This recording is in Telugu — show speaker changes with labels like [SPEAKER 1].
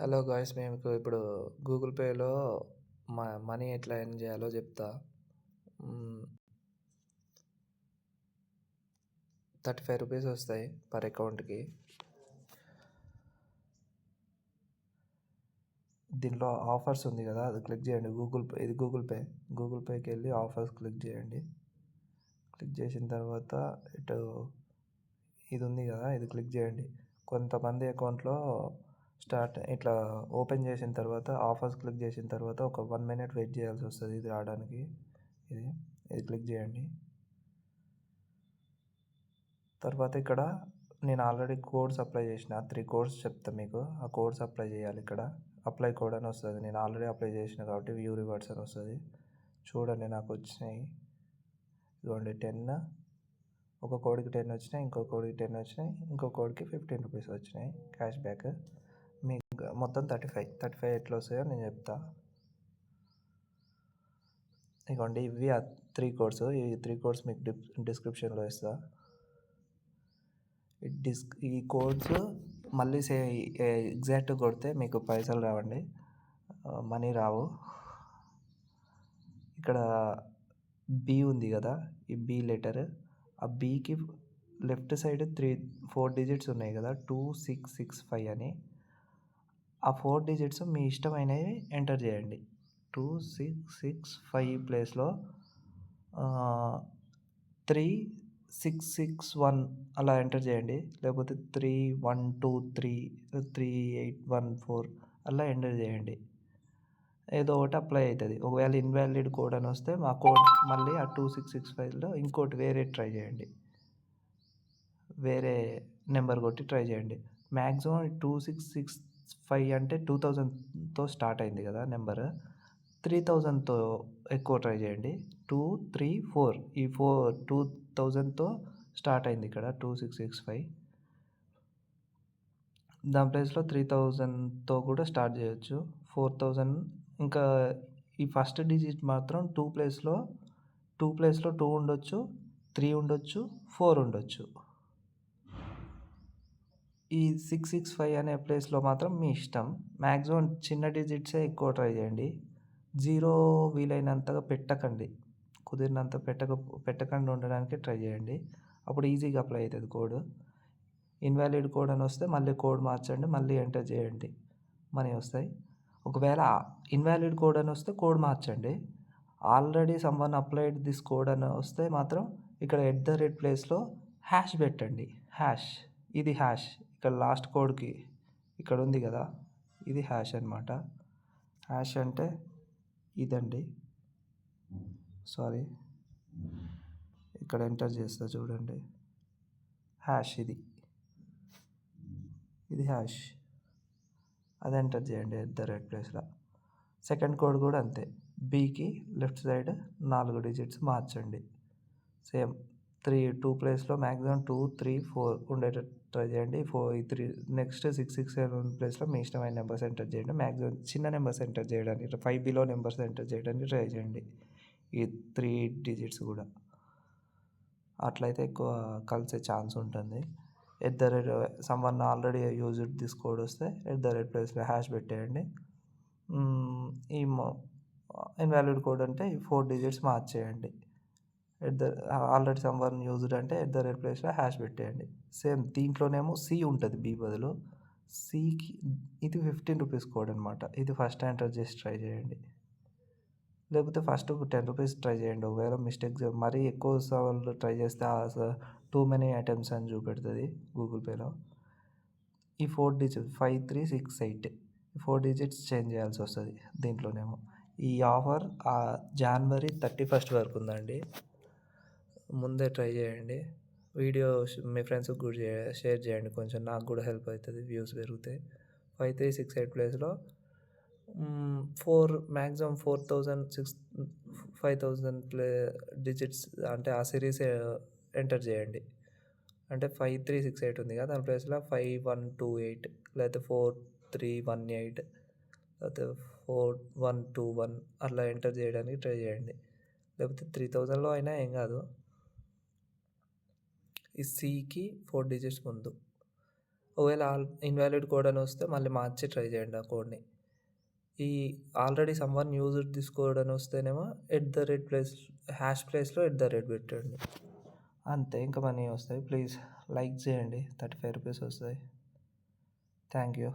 [SPEAKER 1] హలో గాయ్స్ మీకు ఇప్పుడు గూగుల్ పేలో మనీ ఎట్లా ఎర్న్ చేయాలో చెప్తా. 35 రూపీస్ వస్తాయి పర్ అకౌంట్కి. దీంట్లో ఆఫర్స్ ఉంది కదా, అది క్లిక్ చేయండి. ఇది గూగుల్ పేకి వెళ్ళి ఆఫర్స్ క్లిక్ చేయండి. క్లిక్ చేసిన తర్వాత ఇటు ఇది ఉంది కదా, ఇది క్లిక్ చేయండి. కొంతమంది అకౌంట్లో ఇట్లా ఓపెన్ చేసిన తర్వాత ఆఫర్స్ క్లిక్ చేసిన తర్వాత ఒక 1 మినిట్ వెయిట్ చేయాల్సి వస్తుంది ఇది రావడానికి. ఇది క్లిక్ చేయండి. తర్వాత ఇక్కడ నేను ఆల్రెడీ కోడ్స్ అప్లై చేసిన 3 కోడ్స్ చెప్తా మీకు. ఆ కోడ్స్ అప్లై చేయాలి. ఇక్కడ అప్లై కోడ్ అని వస్తుంది. నేను ఆల్రెడీ అప్లై చేసిన కాబట్టి వ్యూ రివార్డ్స్ అని వస్తుంది. చూడండి నాకు వచ్చినాయి. ఇదిగోండి 10, ఒక కోడ్కి 10 వచ్చినాయి, ఇంకో కోడ్కి 10 వచ్చినాయి, ఇంకో కోడ్కి 15 రూపీస్ వచ్చినాయి క్యాష్ బ్యాక్. మీకు మొత్తం 35 ఎట్లా వస్తాయో నేను చెప్తా. ఇదిగోండి ఇవి 3 కోడ్స్. ఈ 3 కోడ్స్ మీకు డిస్క్రిప్షన్లో ఇస్తా. ఈ కోడ్స్ మళ్ళీ ఎగ్జాక్ట్ కొడితే మీకు పైసలు రావండి, మనీ రావు. ఇక్కడ బి ఉంది కదా, ఈ బి లెటర్, ఆ బికి లెఫ్ట్ సైడ్ 4 డిజిట్స్ ఉన్నాయి కదా, 2665 అని. ఆ 4 డిజిట్స్ మీ ఇష్టమైనవి ఎంటర్ చేయండి. 2665 ప్లేస్లో 3661 అలా ఎంటర్ చేయండి. లేకపోతే 3123, 3814 అలా ఎంటర్ చేయండి. ఏదో ఒకటి అప్లై అవుతుంది. ఒకవేళ ఇన్వాలిడ్ కోడ్ అని వస్తే మా కోడ్ మళ్ళీ ఆ 2665లో ఇంకోటి వేరే ట్రై చేయండి. వేరే నెంబర్ కొట్టి ట్రై చేయండి. మ్యాక్సిమం 2665 అంటే 2000తో స్టార్ట్ అయింది కదా నెంబర్, 3000తో ఎక్కువ ట్రై చేయండి. 234 ఈ 2000తో స్టార్ట్ అయింది ఇక్కడ 2665. దాని ప్లేస్లో 3000తో కూడా స్టార్ట్ చేయొచ్చు. 4000. ఇంకా ఈ ఫస్ట్ డిజిట్ మాత్రం 2 ప్లేస్లో 2 ఉండొచ్చు, 3 ఉండొచ్చు, 4 ఉండొచ్చు. ఈ 665 అనే ప్లేస్లో మాత్రం మీ ఇష్టం. మ్యాక్సిమం చిన్న డిజిట్సే ఎక్కువ ట్రై చేయండి. 0 వీలైనంతగా పెట్టకండి. కుదిరినంత పెట్టకుండా ఉండడానికి ట్రై చేయండి. అప్పుడు ఈజీగా అప్లై అవుతుంది కోడ్. ఇన్వాలిడ్ కోడ్ అని వస్తే మళ్ళీ కోడ్ మార్చండి, మళ్ళీ ఎంటర్ చేయండి, మనీ వస్తాయి. ఒకవేళ ఇన్వాలిడ్ కోడ్ అని వస్తే కోడ్ మార్చండి. Already someone applied this code అని వస్తే మాత్రం ఇక్కడ ప్లేస్లో హ్యాష్ పెట్టండి. ఇది హ్యాష్. ఇక్కడ లాస్ట్ కోడ్కి ఇక్కడ ఉంది కదా, ఇది హ్యాష్ అనమాట. హ్యాష్ అంటే ఇదండి. సారీ, ఇక్కడ ఎంటర్ చేస్తా చూడండి. హ్యాష్ ఇది హ్యాష్. అది ఎంటర్ చేయండి ప్లేస్లో. సెకండ్ కోడ్ కూడా అంతే. బీకి లెఫ్ట్ సైడ్ 4 డిజిట్స్ మార్చండి. సేమ్ 2 ప్లేస్లో మ్యాక్సిమం 2, 3, 4 ఉండేటట్టు ట్రై చేయండి. 3 నెక్స్ట్ 667 ప్లేస్లో మీ ఇష్టమైన నెంబర్స్ ఎంటర్ చేయండి. మ్యాక్సిమం చిన్న నెంబర్స్ ఎంటర్ చేయడానికి 5 బిలో నెంబర్స్ ఎంటర్ చేయడానికి ట్రై చేయండి. ఈ 3 డిజిట్స్ కూడా అట్లయితే ఎక్కువ కలిసే ఛాన్స్ ఉంటుంది. Someone already used this code వస్తే ప్లేస్లో హ్యాష్ పెట్టేయండి. ఈ ఇన్వాలిడ్ కోడ్ అంటే ఈ 4 డిజిట్స్ మార్చేయండి. ఆల్రెడీ సమ్వన్ యూజ్డ్ అంటే ప్లేస్లో హ్యాష్ పెట్టేయండి. సేమ్ దీంట్లోనేమో సి ఉంటుంది బి బదులు. సికి ఇది 15 రూపీస్ కోడ్ అనమాట. ఇది ఫస్ట్ ఎంటర్ చేసి ట్రై చేయండి. లేకపోతే ఫస్ట్ 10 రూపీస్ ట్రై చేయండి. ఒకవేళ మిస్టేక్స్ మరీ ఎక్కువ సార్లు ట్రై చేస్తే టూ మెనీ ఐటమ్స్ అని చూపెడుతుంది గూగుల్ పేలో. ఈ 4 డిజిట్స్ 5368 4 డిజిట్స్ చేంజ్ చేయాల్సి వస్తుంది దీంట్లోనేమో. ఈ ఆఫర్ జనవరి 31 వరకు ఉందండి. ముందే ట్రై చేయండి. వీడియో మీ ఫ్రెండ్స్కి కూడా షేర్ చేయండి, కొంచెం నాకు కూడా హెల్ప్ అవుతుంది, వ్యూస్ పెరుగుతాయి. 5368 ప్లేస్లో మ్యాక్సిమం 5000 డిజిట్స్ అంటే ఆ సిరీస్ ఎంటర్ చేయండి. అంటే 5368 ఉంది కదా, దాని ప్లేస్లో 5128 లేకపోతే 4318 లేకపోతే 4121 అట్లా ఎంటర్ చేయడానికి ట్రై చేయండి. లేకపోతే 3000లో అయినా ఏం కాదు. ఈ సికి 4 డిజిట్స్ ముందు. ఒకవేళ ఇన్వాలిడ్ కోడ్ అని వస్తే మళ్ళీ మార్చి ట్రై చేయండి ఆ కోడ్ని. ఈ already someone used this code అని వస్తేనేమో @ హ్యాష్ ప్లేస్‌లో పెట్టండి. అంతే, ఇంకా మనీ వస్తాయి. ప్లీజ్ లైక్ చేయండి. 35 రూపీస్ వస్తాయి. Thank you.